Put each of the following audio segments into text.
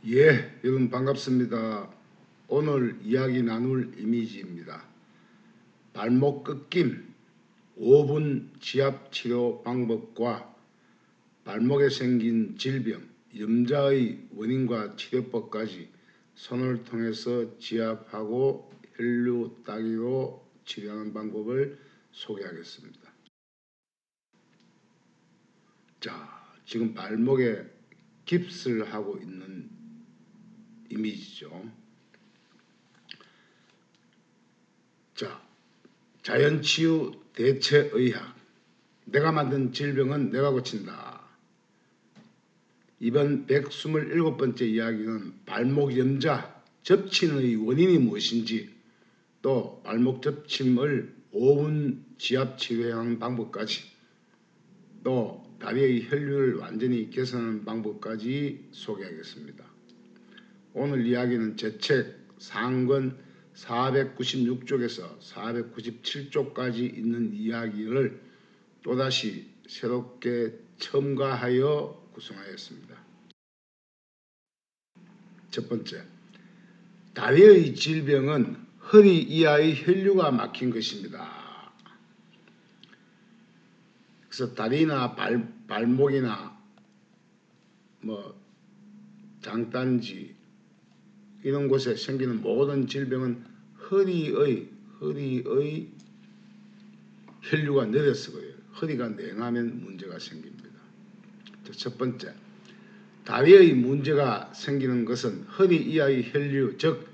예, 여러분 반갑습니다. 오늘 이야기 나눌 이미지입니다. 발목 꺾임 5분 지압 치료 방법과 발목에 생긴 질병, 염좌의 원인과 치료법까지 손을 통해서 지압하고 혈류 따기로 치료하는 방법을 소개하겠습니다. 자, 지금 발목에 깁스를 하고 있는 이미지죠. 자, 자연치유 대체의학. 내가 만든 질병은 내가 고친다. 이번 127번째 이야기는 발목 염좌, 접침의 원인이 무엇인지, 또 발목 접침을 5분 지압 치료하는 방법까지, 또 다리의 혈류를 완전히 개선하는 방법까지 소개하겠습니다. 오늘 이야기는 제 책 상권 496쪽에서 497쪽까지 있는 이야기를 또다시 새롭게 첨가하여 구성하였습니다. 첫 번째, 다리의 질병은 허리 이하의 혈류가 막힌 것입니다. 그래서 다리나 발목이나 장단지 이런 곳에 생기는 모든 질병은 허리의 혈류가 내려서 그래요. 허리가 냉하면 문제가 생깁니다. 첫 번째, 다리의 문제가 생기는 것은 허리 이하의 혈류, 즉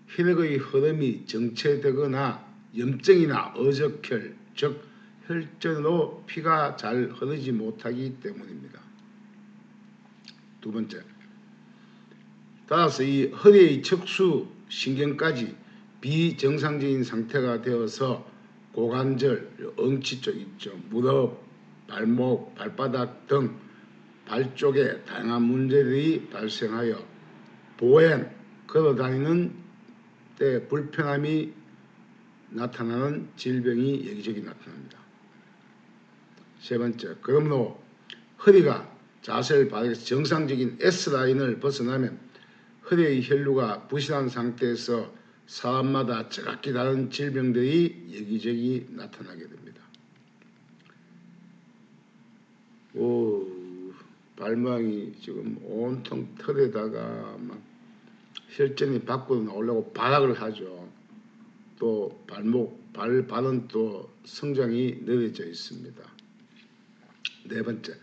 혈액의 흐름이 정체되거나 염증이나 어적혈, 즉 혈전으로 피가 잘 흐르지 못하기 때문입니다. 두 번째, 따라서 이 허리의 척수 신경까지 비정상적인 상태가 되어서 고관절, 엉치 쪽 있죠. 무릎, 발목, 발바닥 등 발 쪽에 다양한 문제들이 발생하여 보행, 걸어다니는 때 불편함이 나타나는 질병이 여기저기 나타납니다. 세 번째, 그러므로 허리가 자세를 바르게 정상적인 S라인을 벗어나면 허리의 혈류가 부실한 상태에서 사람마다 정확히 다른 질병들이 여기저기 나타나게 됩니다. 발망이 지금 온통 털에다가 막 혈전이 밖으로 나오려고 발악을 하죠. 또 발은 또 성장이 느려져 있습니다. 네 번째,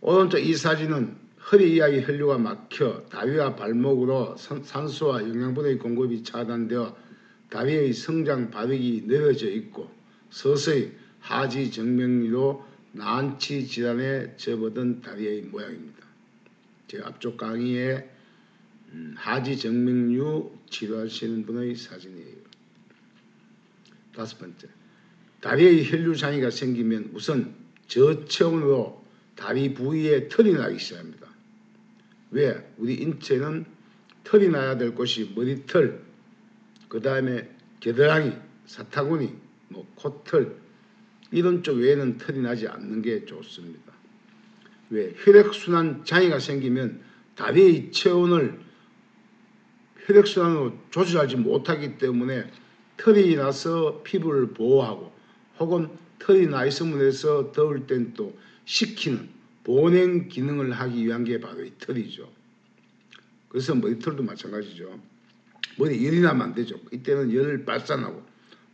오른쪽 이 사진은 허리 이하의 혈류가 막혀 다리와 발목으로 산소와 영양분의 공급이 차단되어 다리의 성장 발육이 느려져 있고 서서히 하지 정맥류로 난치 질환에 접어든 다리의 모양입니다. 제 앞쪽 강의에 하지 정맥류 치료하시는 분의 사진이에요. 다섯 번째, 다리의 혈류 장애가 생기면 우선 저체온으로 다리 부위에 털이 나기 시작합니다. 왜? 우리 인체는 털이 나야 될 곳이 머리털, 그 다음에 겨드랑이, 사타구니, 코털 이런 쪽 외에는 털이 나지 않는 게 좋습니다. 왜? 혈액순환 장애가 생기면 다리의 체온을 혈액순환으로 조절하지 못하기 때문에 털이 나서 피부를 보호하고 혹은 털이 나 있음으로 해서 더울 땐 또 식히는 보냉 기능을 하기 위한 게 바로 이 털이죠. 그래서 머리털도 마찬가지죠. 머리 열이 나면 안 되죠. 이때는 열을 발산하고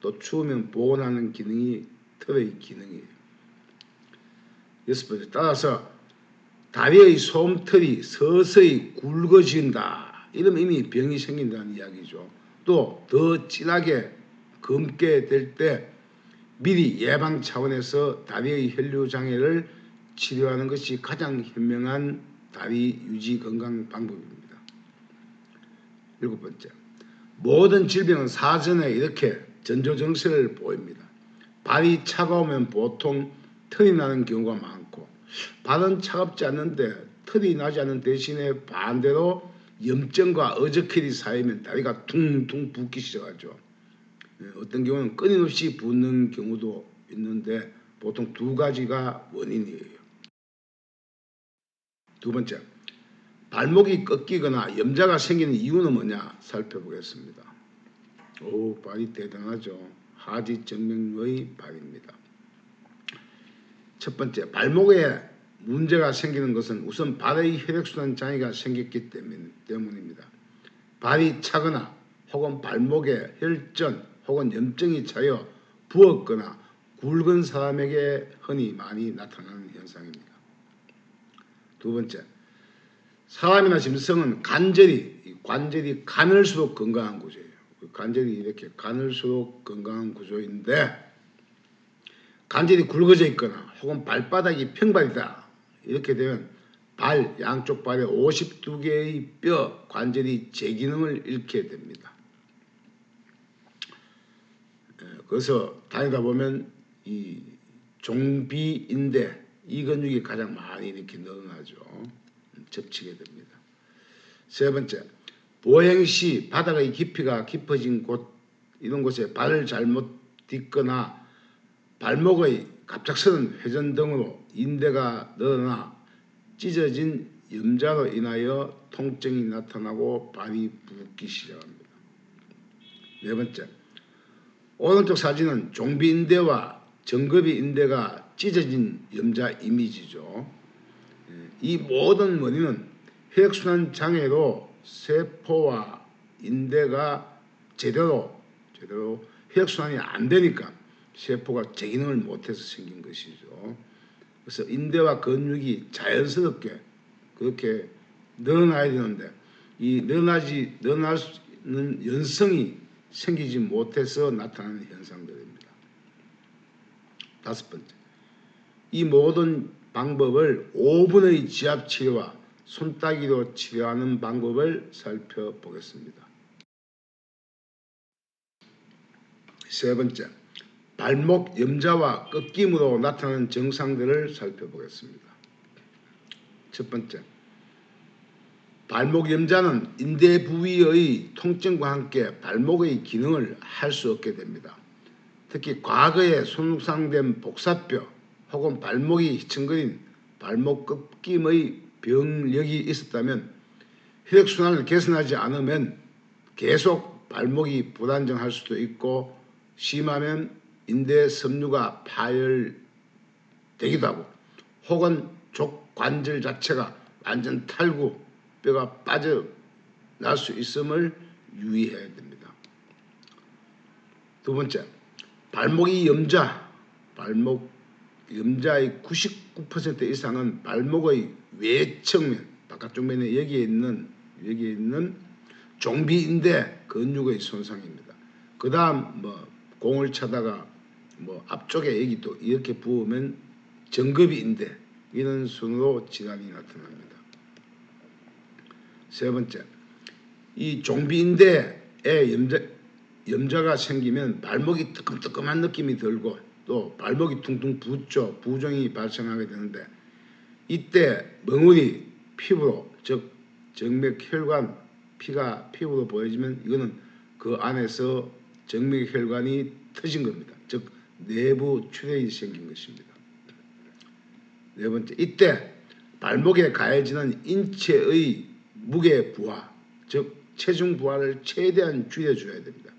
또 추우면 보온하는 기능이 털의 기능이에요. 여섯 번째, 따라서 다리의 솜털이 서서히 굵어진다. 이러면 이미 병이 생긴다는 이야기죠. 또 더 진하게 검게 될 때 미리 예방 차원에서 다리의 혈류 장애를 치료하는 것이 가장 현명한 다리 유지 건강 방법입니다. 일곱 번째, 모든 질병은 사전에 이렇게 전조증세를 보입니다. 발이 차가우면 보통 털이 나는 경우가 많고 발은 차갑지 않는데 털이 나지 않는 대신에 반대로 염증과 어적혈이 쌓이면 다리가 퉁퉁 붓기 시작하죠. 어떤 경우는 끊임없이 붓는 경우도 있는데 보통 두 가지가 원인이에요. 두 번째, 발목이 꺾이거나 염자가 생기는 이유는 뭐냐 살펴보겠습니다. 오, 발이 대단하죠. 하지정맥류의 발입니다. 첫 번째, 발목에 문제가 생기는 것은 우선 발의 혈액순환 장애가 생겼기 때문입니다. 발이 차거나 혹은 발목에 혈전 혹은 염증이 차여 부었거나 굵은 사람에게 흔히 많이 나타나는 현상입니다. 두 번째, 사람이나 짐승은 관절이 가늘수록 건강한 구조예요. 관절이 이렇게 가늘수록 건강한 구조인데 관절이 굵어져 있거나 혹은 발바닥이 평발이다 이렇게 되면 양쪽 발에 52개의 뼈 관절이 제 기능을 잃게 됩니다. 그래서 다니다 보면 이 종비인대 이 근육이 가장 많이 이렇게 늘어나죠. 접치게 됩니다. 세 번째, 보행 시 바닥의 깊이가 깊어진 곳 이런 곳에 발을 잘못 딛거나 발목의 갑작스런 회전 등으로 인대가 늘어나 찢어진 염자로 인하여 통증이 나타나고 발이 붓기 시작합니다. 네 번째, 오른쪽 사진은 종비인대와 정급이인대가 찢어진 염자 이미지죠. 이 모든 원인은 혈액순환 장애로 세포와 인대가 제대로 혈액순환이 안 되니까 세포가 제 기능을 못해서 생긴 것이죠. 그래서 인대와 근육이 자연스럽게 그렇게 늘어나야 되는데 이 늘어나는 연성이 생기지 못해서 나타나는 현상들입니다. 다섯 번째, 이 모든 방법을 5분의 지압치료와 손따기로 치료하는 방법을 살펴보겠습니다. 세 번째, 발목 염자와 꺾임으로 나타나는 증상들을 살펴보겠습니다. 첫 번째, 발목 염자는 인대 부위의 통증과 함께 발목의 기능을 할 수 없게 됩니다. 특히 과거에 손상된 복사뼈 혹은 발목이 휘청거린 발목 꺾임의 병력이 있었다면 혈액순환을 개선하지 않으면 계속 발목이 불안정할 수도 있고 심하면 인대 섬유가 파열되기도 하고 혹은 족관절 자체가 완전 탈구 뼈가 빠져날 수 있음을 유의해야 됩니다. 두 번째, 발목 염자의 99% 이상은 발목의 외측면, 바깥쪽 면에 여기에 있는 종비인대 근육의 손상입니다. 그 다음 공을 차다가 앞쪽에 여기 또 이렇게 부으면 정급이인대 이런 순으로 질환이 나타납니다. 세 번째, 이 종비인대에 염자가 생기면 발목이 뜨끔뜨끔한 느낌이 들고 또 발목이 퉁퉁 붓죠. 부종이 발생하게 되는데 이때 멍울이 피부로 즉 정맥혈관 피가 피부로 보여지면 이거는 그 안에서 정맥혈관이 터진 겁니다. 즉 내부 출혈이 생긴 것입니다. 네 번째, 이때 발목에 가해지는 인체의 무게 부하 즉 체중 부하를 최대한 줄여줘야 됩니다.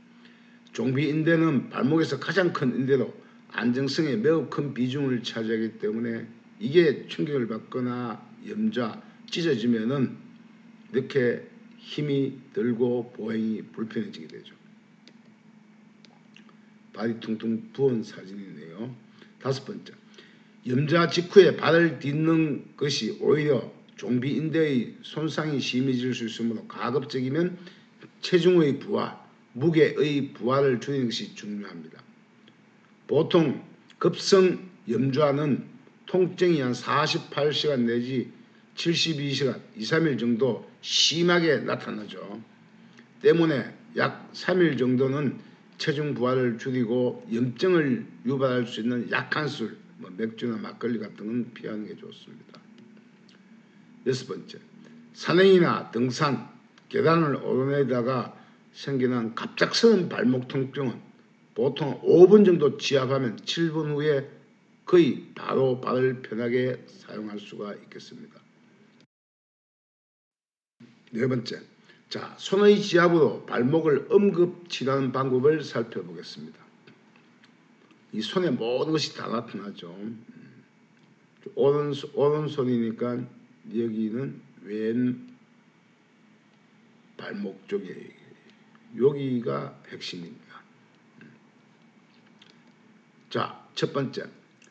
종비인대는 발목에서 가장 큰 인대로 안정성에 매우 큰 비중을 차지하기 때문에 이게 충격을 받거나 염자 찢어지면은 이렇게 힘이 들고 보행이 불편해지게 되죠. 발이 퉁퉁 부은 사진이네요. 다섯 번째, 염자 직후에 발을 딛는 것이 오히려 종비인대의 손상이 심해질 수 있으므로 가급적이면 체중의 부하, 무게의 부하를 줄이는 것이 중요합니다. 보통 급성 염좌는 통증이 한 48시간 내지 72시간, 2, 3일 정도 심하게 나타나죠. 때문에 약 3일 정도는 체중 부하를 줄이고 염증을 유발할 수 있는 약한 술, 맥주나 막걸리 같은 건 피하는 게 좋습니다. 여섯 번째, 산행이나 등산, 계단을 오르내다가 생기는 갑작스러운 발목 통증은 보통 5분 정도 지압하면 7분 후에 거의 바로 발을 편하게 사용할 수가 있겠습니다. 네 번째, 자, 손의 지압으로 발목을 엄급 치료하는 방법을 살펴보겠습니다. 이 손에 모든 것이 다 나타나죠. 오른손이니까 여기는 왼 발목 쪽에 여기가 핵심입니다. 자, 첫 번째,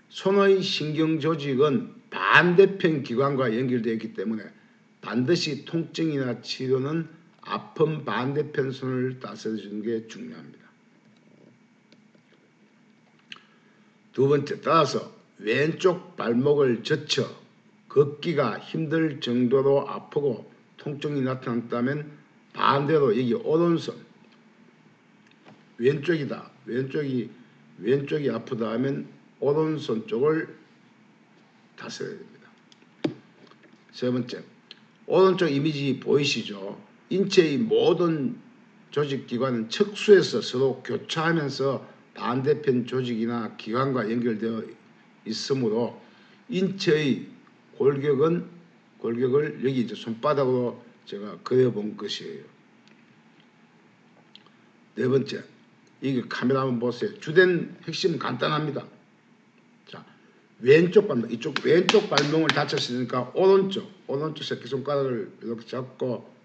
손의 신경 조직은 반대편 기관과 연결되어 있기 때문에 반드시 통증이나 치료는 아픈 반대편 손을 따스해주는 게 중요합니다. 두 번째, 따라서 왼쪽 발목을 젖혀 걷기가 힘들 정도로 아프고 통증이 나타났다면 반대로 여기 오른손 왼쪽이다. 왼쪽이 아프다 하면 오른손 쪽을 다스려야 됩니다. 세 번째, 오른쪽 이미지 보이시죠? 인체의 모든 조직기관은 척수에서 서로 교차하면서 반대편 조직이나 기관과 연결되어 있으므로 인체의 골격을 여기 이제 손바닥으로 제가 그려본 것이에요. 네 번째, 이게 카메라 한번 보세요. 주된 핵심은 간단합니다. 자, 왼쪽 발목, 이쪽 왼쪽 발목을 다쳤으니까 오른쪽 새끼손가락을 이렇게 잡고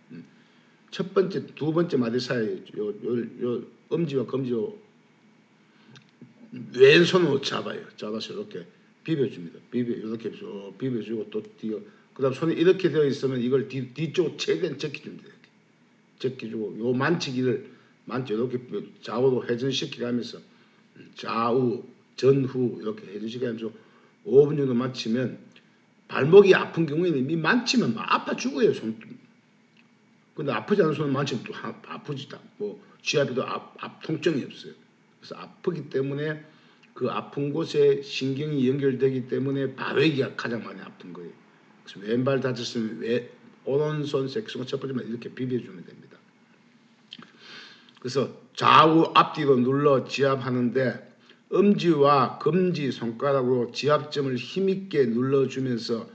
첫 번째, 두 번째 마디 사이 요 엄지와 검지로 왼손으로 잡아서 이렇게 비벼줍니다. 이렇게 비벼주고 또 뒤로. 그다음 손이 이렇게 되어 있으면 이걸 뒤쪽으로 최대한 제껴줍니다. 제껴주고 요 만지기를 이렇게 좌우로 회전시키게 하면서 좌우 전후 이렇게 회전시키게 하면서 5분 정도 만지면 발목이 아픈 경우에는 이 만지면 막 아파 죽어요. 손. 근데 아프지 않은 손을 만지면 또 아프지다. 뭐 쥐압에도 통증이 없어요. 그래서 아프기 때문에 그 아픈 곳에 신경이 연결되기 때문에 바위기가 가장 많이 아픈 거예요. 그래서 왼발 다쳤으면 오른손 새끼손 첫 번째만 이렇게 비벼주면 됩니다. 그래서 좌우 앞뒤로 눌러 지압하는데 엄지와 검지 손가락으로 지압점을 힘있게 눌러주면서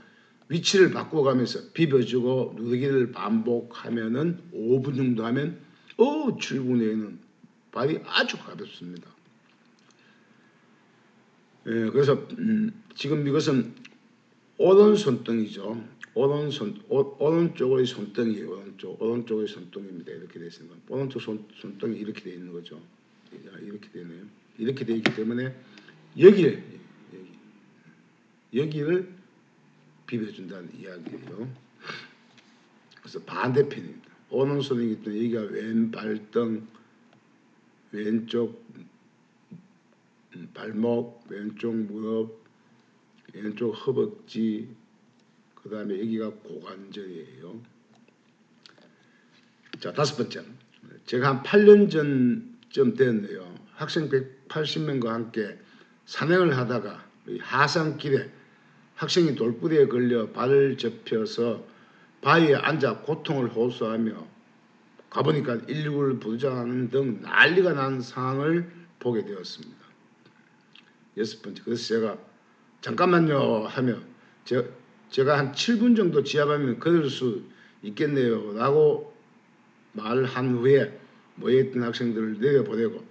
위치를 바꿔가면서 비벼주고 누르기를 반복하면은 5분 정도 하면 출근 후에는 발이 아주 가볍습니다. 예, 그래서 지금 이것은 오른손등이죠. 오른쪽의 손등이에요. 오른쪽의 손등입니다. 이렇게 되어 있습니다. 오른쪽 손등이 이렇게 되어 있는 거죠. 이렇게 되네요. 이렇게 되어 있기 때문에 여기를 비벼준다는 이야기예요. 그래서 반대편입니다. 오른손이기 때문에 여기가 왼발등, 왼쪽 발목, 왼쪽 무릎, 왼쪽 허벅지, 그 다음에 여기가 고관절이에요. 자, 다섯 번째. 제가 한 8년 전쯤 됐네요. 학생 180명과 함께 산행을 하다가 하산길에 학생이 돌부리에 걸려 발을 접혀서 바위에 앉아 고통을 호소하며 가보니까 119를 부르자는 등 난리가 난 상황을 보게 되었습니다. 여섯 번째. 그래서 제가 잠깐만요 하며 제가 한 7분 정도 지압하면 그럴 수 있겠네요 라고 말한 후에 모여있던 학생들을 내려보내고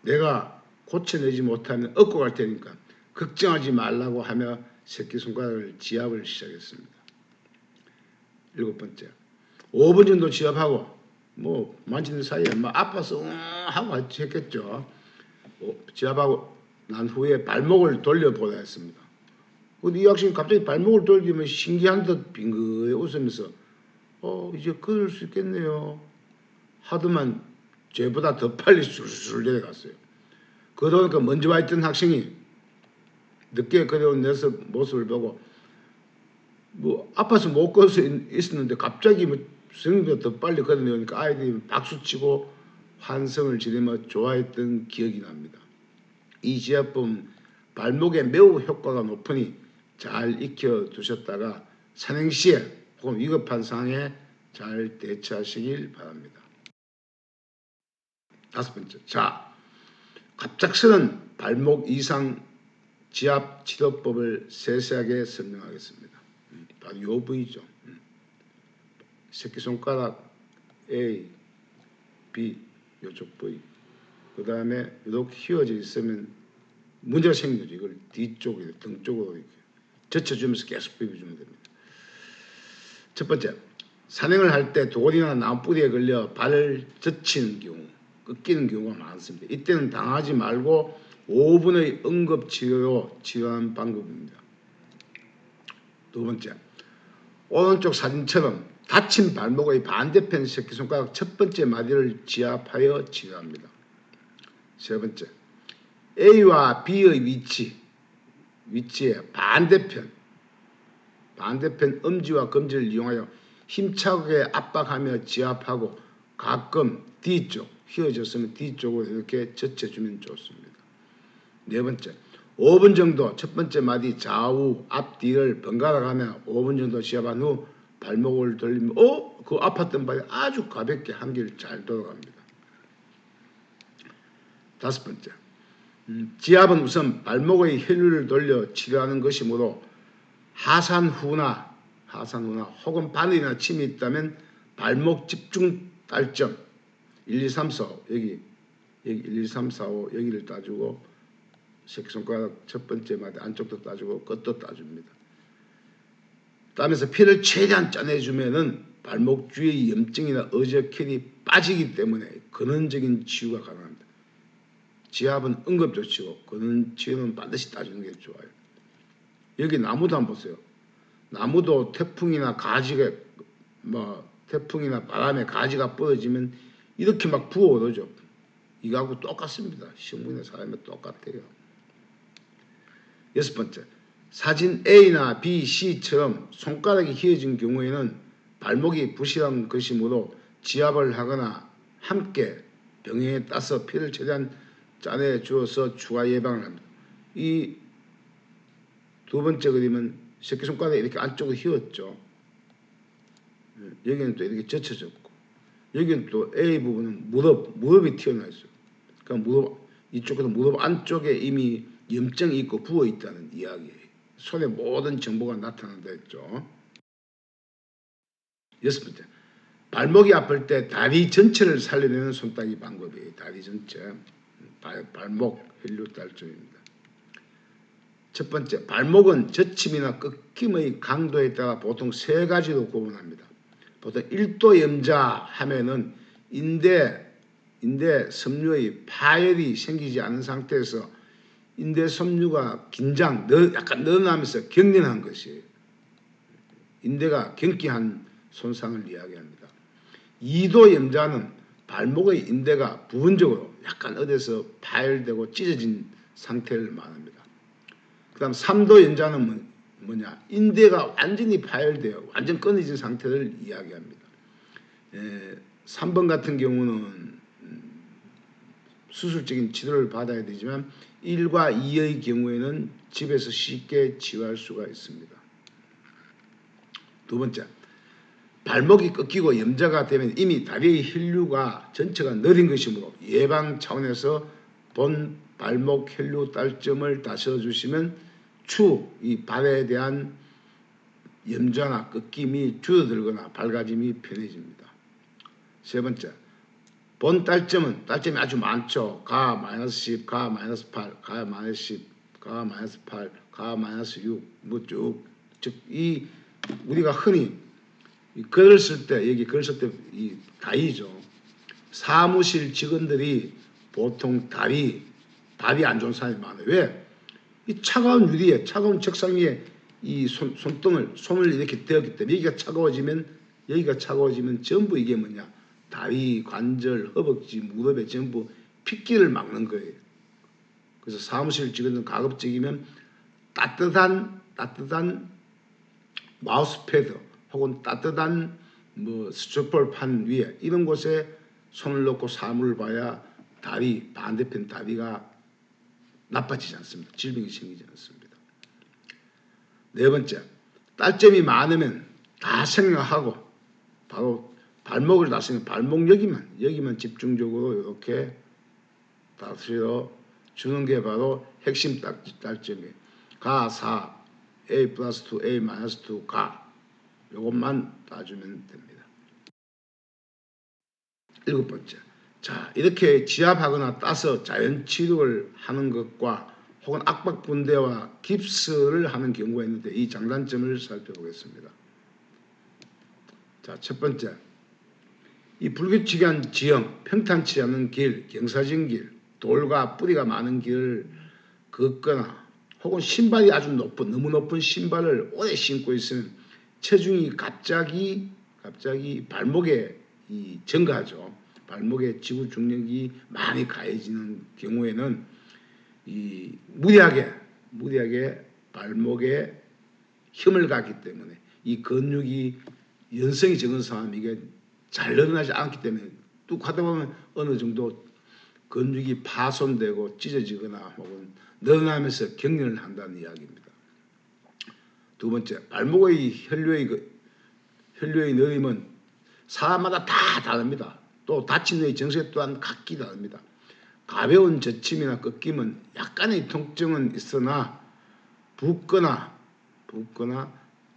내가 고쳐내지 못하면 얻고 갈 테니까 걱정하지 말라고 하며 새끼손가락을 지압을 시작했습니다. 일곱 번째. 5분 정도 지압하고 뭐 만지는 사이에 막 아파서 하고 했겠죠. 지압하고 난 후에 발목을 돌려보라 했습니다. 근데 이 학생이 갑자기 발목을 돌리면 신기한 듯 빙그레 웃으면서 이제 그럴 수 있겠네요 하더만 쟤보다 더 빨리 술술 내려갔어요. 그러다 보니까 먼저 와 있던 학생이 늦게 걸어온 모습을 보고 뭐 아파서 못 걸어서 있었는데 갑자기 뭐 선생님보다 더 빨리 걸어내니까 아이들이 박수치고 환성을 지르며 좋아했던 기억이 납니다. 이 지압법은 발목에 매우 효과가 높으니 잘 익혀두셨다가 산행 시에 혹은 위급한 상황에 잘 대처하시길 바랍니다. 다섯 번째. 자, 갑작스런 발목 이상 지압 치료법을 세세하게 설명하겠습니다. 바로 요 부위죠. 새끼손가락 A, B, 요쪽 부위. 그 다음에 이렇게 휘어져 있으면 문제가 생기죠. 이걸 뒤쪽에 등 쪽으로 이렇게 젖혀주면서 계속 비벼주면 됩니다. 첫 번째, 산행을 할 때 돌이나 나무뿌리에 걸려 발을 젖히는 경우, 꺾이는 경우가 많습니다. 이때는 당하지 말고 5분의 응급치료로 치료하는 방법입니다. 두 번째, 오른쪽 사진처럼 다친 발목의 반대편 새끼손가락 첫 번째 마디를 지압하여 치료합니다. 세 번째, A와 B의 위치의 반대편 엄지와 검지를 이용하여 힘차게 압박하며 지압하고 가끔 D쪽, 휘어졌으면 D쪽으로 이렇게 젖혀주면 좋습니다. 네 번째, 5분 정도 첫 번째 마디 좌우 앞뒤를 번갈아 가며 5분 정도 지압한 후 발목을 돌리면 그 아팠던 발이 아주 가볍게 한길 잘 돌아갑니다. 다섯 번째, 지압은 우선 발목의 혈류를 돌려 치료하는 것이므로 하산 후나 혹은 바늘이나 침이 있다면 발목 집중 딸점 1, 2, 3, 4, 5 여기 1, 2, 3, 4, 5 여기를 따주고 새끼손가락 첫 번째 마디 안쪽도 따주고 끝도 따줍니다. 따면서 피를 최대한 짜내주면은 발목 주위의 염증이나 어저혈이 빠지기 때문에 근원적인 치유가 가능합니다. 지압은 응급조치고 근원 치유는 반드시 따주는 게 좋아요. 여기 나무도 한번 보세요. 나무도 태풍이나 바람에 가지가 부러지면 이렇게 막 부어오르죠. 이거하고 똑같습니다. 시험문에 사람이 똑같아요. 여섯 번째, 사진 A나 B, C처럼 손가락이 휘어진 경우에는 발목이 부실한 것이므로 지압을 하거나 함께 병행에 따서 피를 최대한 짜내 주어서 추가 예방을 합니다. 이 두 번째 그림은 새끼손가락이 이렇게 안쪽으로 휘었죠. 여기는 또 이렇게 젖혀졌고 여기는 또 A 부분은 무릎이 튀어나와 있어요. 그러니까 이쪽에서 무릎 안쪽에 이미 염증이 있고 부어 있다는 이야기예요. 손에 모든 정보가 나타난다 했죠. 여섯 번째, 발목이 아플 때 다리 전체를 살려내는 손따기 방법이에요. 다리 전체, 발목 혈류 딸점입니다. 첫 번째, 발목은 젖힘이나 꺾임의 강도에 따라 보통 세 가지로 구분합니다. 보통 1도 염자 하면은 인대 섬유의 파열이 생기지 않은 상태에서 인대 섬유가 약간 늘어나면서 경련한 것이에요. 인대가 경기한 손상을 이야기합니다. 2도 염자는 발목의 인대가 부분적으로 약간 어디서 파열되고 찢어진 상태를 말합니다. 그 다음 3도 염자는 뭐냐? 인대가 완전히 파열되어 완전 끊어진 상태를 이야기합니다. 3번 같은 경우는 수술적인 치료를 받아야 되지만 1과 2의 경우에는 집에서 쉽게 치유할 수가 있습니다. 두 번째, 발목이 꺾이고 염자가 되면 이미 다리의 혈류가 전체가 느린 것이므로 예방 차원에서 본 발목 혈류 딸점을 다셔주시면 이 발에 대한 염자나 꺾임이 줄어들거나 밝아짐이 편해집니다. 세 번째, 본 딸점이 아주 많죠. 가 -10, 가 -8, 가 -10, 가 -8, 가 -6, 뭐 쭉, 즉 이 우리가 흔히 글을 쓸 때 이 다리죠. 사무실 직원들이 보통 발이 안 좋은 사람이 많아요. 왜? 이 차가운 유리에 차가운 책상 위에 이 손을 이렇게 대었기 때문에 여기가 차가워지면 전부 이게 뭐냐? 다리, 관절, 허벅지, 무릎에 전부 핏기를 막는 거예요. 그래서 사무실 직원은 가급적이면 따뜻한 마우스패드 혹은 따뜻한 스티로폼판 위에 이런 곳에 손을 넣고 사물을 봐야 반대편 다리가 나빠지지 않습니다. 질병이 생기지 않습니다. 네 번째, 딸점이 많으면 다 생각하고 바로 발목을 다스리는 발목 여기만 집중적으로 이렇게 다스려 주는 게 바로 핵심 딸점이에요. 가 4, A+2, A-2, 가 요것만 따주면 됩니다. 7번째. 자, 이렇게 지압하거나 따서 자연 치료를 하는 것과 혹은 압박분대와 깁스를 하는 경우가 있는데 이 장단점을 살펴보겠습니다. 자, 첫 번째. 이 불규칙한 지형, 평탄치 않은 길, 경사진 길, 돌과 뿌리가 많은 길을 걷거나 혹은 신발이 아주 높은, 너무 높은 신발을 오래 신고 있으면 체중이 갑자기 발목에 증가하죠. 발목에 지구 중력이 많이 가해지는 경우에는 이 무리하게 발목에 힘을 갖기 때문에 이 근육이 연성이 적은 사람이 이게 잘 늘어나지 않기 때문에 뚝 하다 보면 어느 정도 근육이 파손되고 찢어지거나 혹은 늘어나면서 경련을 한다는 이야기입니다. 두 번째, 발목의 혈류의 느림은 사람마다 다 다릅니다. 또 다친 후의 증세 또한 각기 다릅니다. 가벼운 저침이나 꺾임은 약간의 통증은 있으나 붓거나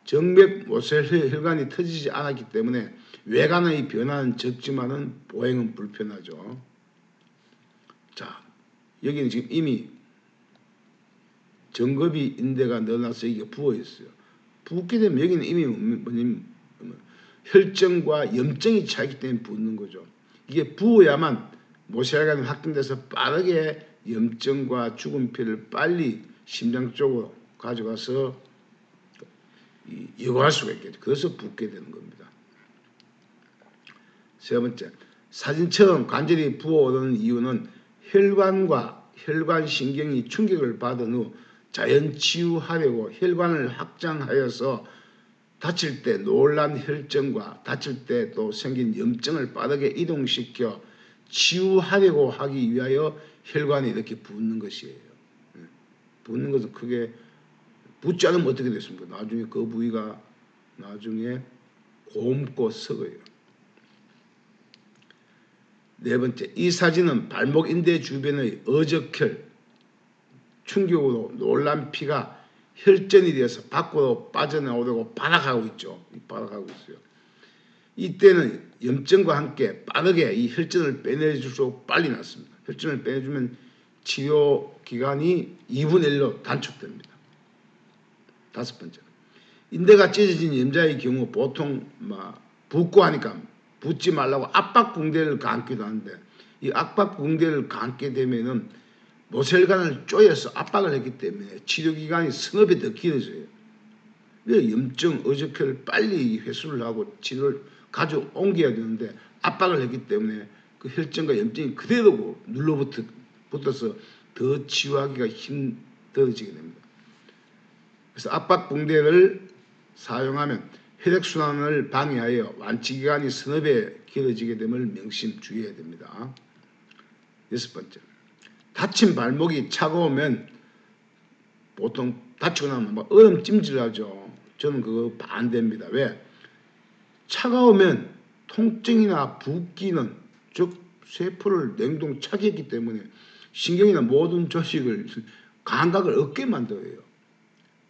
정맥 모세혈관이 터지지 않았기 때문에 외관의 변화는 적지만은 보행은 불편하죠. 자, 여기는 지금 이미 정급이 인대가 늘어나서 이게 부어 있어요. 붓게 되면 여기는 이미 뭐냐면 혈증과 염증이 차있기 때문에 붓는 거죠. 이게 부어야만 모세혈관이 확진돼서 빠르게 염증과 죽은 피를 빨리 심장 쪽으로 가져가서 예고할 수가 있겠죠. 그래서 붓게 되는 겁니다. 세 번째, 사진처럼 관절이 부어오르는 이유는 혈관과 혈관신경이 충격을 받은 후 자연 치유하려고 혈관을 확장하여서 다칠 때 놀란 혈증과 다칠 때 또 생긴 염증을 빠르게 이동시켜 치유하려고 하기 위하여 혈관이 이렇게 붓는 것이에요. 붓는 것은 크게 붓지 않으면 어떻게 됐습니까? 나중에 그 부위가 나중에 곪고 썩어요. 네 번째, 이 사진은 발목 인대 주변의 어적혈 충격으로 놀란 피가 혈전이 되어서 밖으로 빠져나오려고 발악하고 있죠. 발악하고 있어요. 이때는 염증과 함께 빠르게 이 혈전을 빼내줄수록 빨리 났습니다. 혈전을 빼내주면 치료 기간이 2분의 1로 단축됩니다. 다섯 번째, 인대가 찢어진 염자의 경우 보통 붓고 하니까 붓지 말라고 압박붕대를 감기도 하는데 이 압박붕대를 감게 되면은 모세혈관을 쪼여서 압박을 했기 때문에 치료기간이 서너 배 더 길어져요. 염증, 어적혈을 빨리 회수를 하고 치료를 가져옮겨야 되는데 압박을 했기 때문에 그 혈증과 염증이 그대로 눌러붙어서 더 치유하기가 힘들어지게 됩니다. 그래서 압박붕대를 사용하면 혈액순환을 방해하여 완치기간이 서너 배 길어지게 됨을 명심 주의해야 됩니다. 여섯 번째, 다친 발목이 차가우면 보통 다치고 나면 막 얼음 찜질하죠. 저는 그거 반대입니다. 왜? 차가우면 통증이나 붓기는 즉 세포를 냉동차게 했기 때문에 신경이나 모든 조직을 감각을 얻게 만들어요.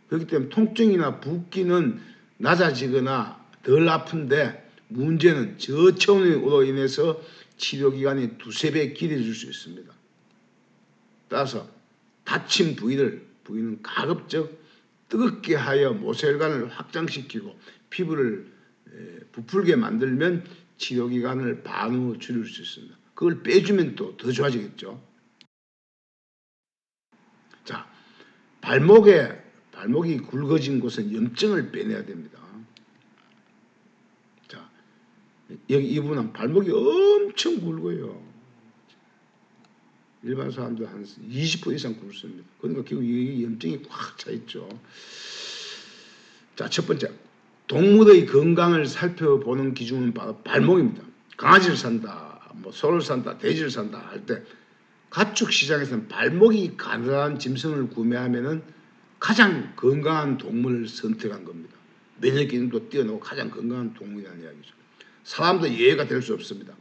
그렇기 때문에 통증이나 붓기는 낮아지거나 덜 아픈데 문제는 저체온으로 인해서 치료기간이 두세 배 길어질 수 있습니다. 따라서 다친 부위는 가급적 뜨겁게 하여 모세혈관을 확장시키고 피부를 부풀게 만들면 치료기간을 반으로 줄일 수 있습니다. 그걸 빼주면 또 더 좋아지겠죠. 자, 발목이 굵어진 곳은 염증을 빼내야 됩니다. 자, 여기 이 부분은 발목이 엄청 굵어요. 일반 사람들 한 20% 이상 굵습니다. 그러니까 결국 이 염증이 꽉 차 있죠. 자, 첫 번째, 동물의 건강을 살펴보는 기준은 바로 발목입니다. 강아지를 산다, 소를 산다, 돼지를 산다 할 때 가축 시장에서는 발목이 가늘한 짐승을 구매하면은 가장 건강한 동물을 선택한 겁니다. 면역 기능도 뛰어나고 가장 건강한 동물이라는 이야기죠. 사람도 예외가 될 수 없습니다.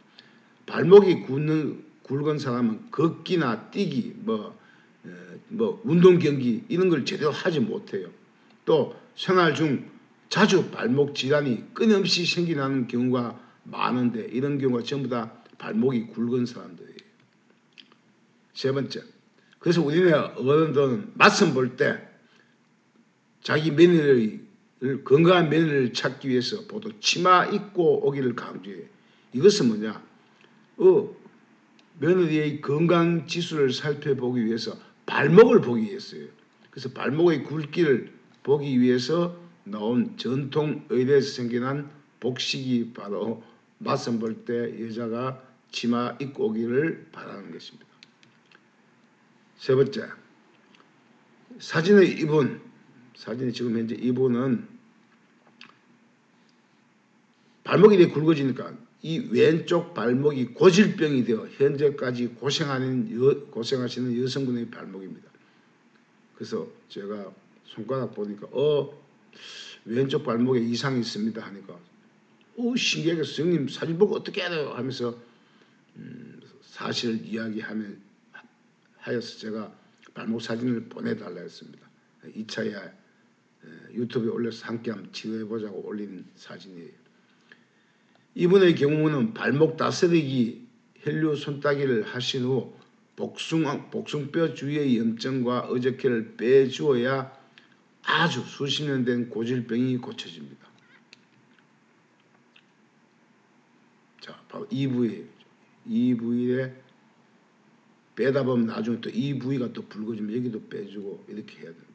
발목이 굵은 사람은 걷기나 뛰기, 운동 경기 이런 걸 제대로 하지 못해요. 또 생활 중 자주 발목 질환이 끊임없이 생기는 경우가 많은데 이런 경우가 전부 다 발목이 굵은 사람들이에요. 세 번째, 그래서 우리네 어른들은 맞선 볼 때 자기 건강한 며느리를 찾기 위해서 보통 치마 입고 오기를 강조해요. 이것은 뭐냐? 며느리의 건강 지수를 살펴보기 위해서 발목을 보기 위해서요. 그래서 발목의 굵기를 보기 위해서 나온 전통 의례에서 생겨난 복식이 바로 맞선 볼 때 여자가 치마 입고 오기를 바라는 것입니다. 세 번째, 사진의 사진이 지금 현재 이분은 발목이 되게 굵어지니까 이 왼쪽 발목이 고질병이 되어 현재까지 고생하시는 여성분의 발목입니다. 그래서 제가 손가락 보니까 왼쪽 발목에 이상이 있습니다 하니까 신기하게 선생님 사진 보고 어떻게 해야 돼요 하면서 사실을 이야기하여서 제가 발목 사진을 보내달라 했습니다. 2차에 유튜브에 올려서 함께 한번 치료해보자고 올린 사진이에요. 이분의 경우는 발목 다스리기 혈류 손따기를 하신 후 복숭뼈 주위의 염증과 어저께를 빼주어야 아주 수십 년 된 고질병이 고쳐집니다. 자, 바로 이 부위에 빼다 보면 나중에 또 이 부위가 또 붉어지면 여기도 빼주고 이렇게 해야 됩니다.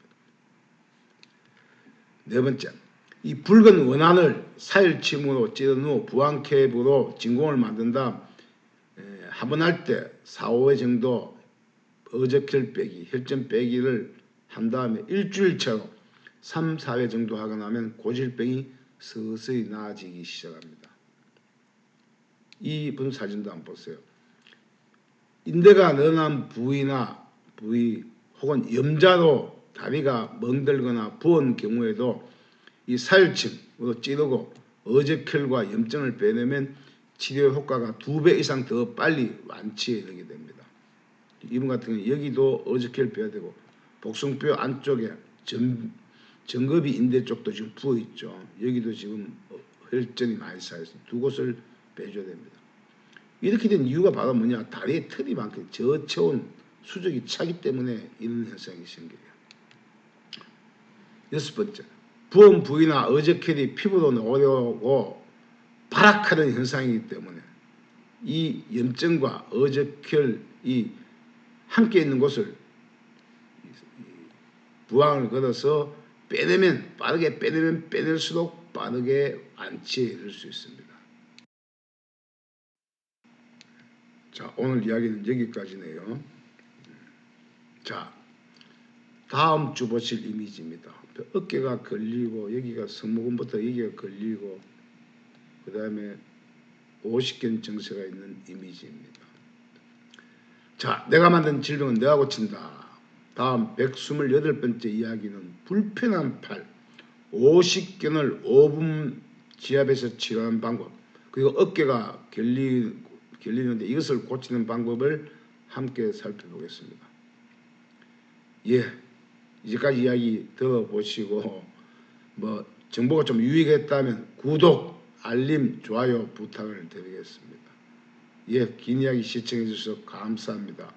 네 번째, 이 붉은 원한을 사혈침으로 찌른 후 부항캡으로 진공을 만든 다음 한 번 할 때 4, 5회 정도 어저혈 빼기, 혈전 빼기를 한 다음에 일주일차로 3, 4회 정도 하고 나면 고질병이 서서히 나아지기 시작합니다. 이분 사진도 한번 보세요. 인대가 늘어난 부위 혹은 염자로 다리가 멍들거나 부은 경우에도 이 사혈침으로 찌르고 어저혈과 염증을 빼내면 치료 효과가 2배 이상 더 빨리 완치에 이르게 됩니다. 이분 같은 경우는 여기도 어저혈 빼야 되고 복숭뼈 안쪽에 정급이 인대 쪽도 지금 부어 있죠. 여기도 지금 혈전이 많이 쌓여서 두 곳을 빼줘야 됩니다. 이렇게 된 이유가 바로 뭐냐? 다리에 털이 많고 저체온 수족이 차기 때문에 이런 현상이 생겨요. 여섯 번째, 부은 부위나 어저혈이 피부로 나오려고 발악하는 현상이기 때문에 이 염증과 어저혈이 함께 있는 곳을 부항을 걸어서 빠르게 빼내면 빼낼수록 빠르게 완치에 이를 수 있습니다. 자, 오늘 이야기는 여기까지네요. 자, 다음 주 보실 이미지입니다. 어깨가 걸리고 여기가 승모근부터 여기가 걸리고 그 다음에 오십견 증세가 있는 이미지입니다. 자, 내가 만든 질병은 내가 고친다. 다음 128번째 이야기는 불편한 팔, 오십견을 5분 지압해서 치료하는 방법, 그리고 어깨가 결리는데 이것을 고치는 방법을 함께 살펴보겠습니다. 예, 이제까지 이야기 들어보시고 정보가 좀 유익했다면 구독, 알림, 좋아요 부탁을 드리겠습니다. 예, 긴 이야기 시청해 주셔서 감사합니다.